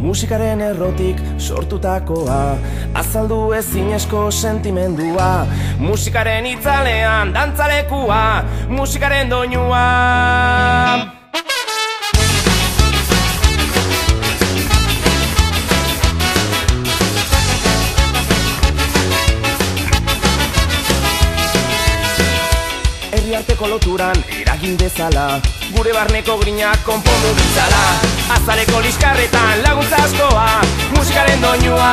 Musikaren errotik sortutakoa, azaldu ezinezko sentimendua. Musikaren itzalean dantzalekua, musikaren doinua. Herriarteko loturan eragin dezala, gure barneko grinak konpondu ditzala. Azaleko liskarretan laguntza askoa, musikaren doinua.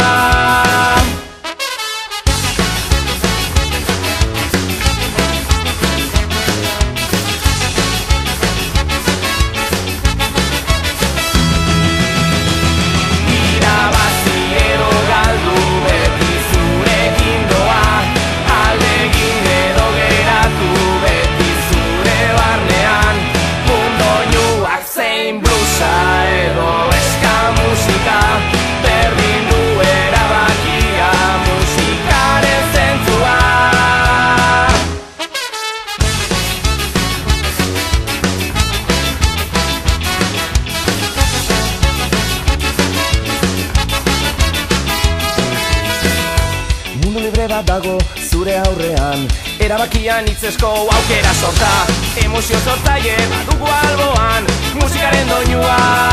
Irabazi edo galdu beti zurekin doa, ahalegin edo geratu beti zure barnean. Doinuak zein blusa edo eska musika, berdin du erabakia musikaren zentzua. Mundu libre bat dago zure aurrean, erabakian hitzesko aukera sorta. Emozio sortzaile badugu alboan, musikaren doinua.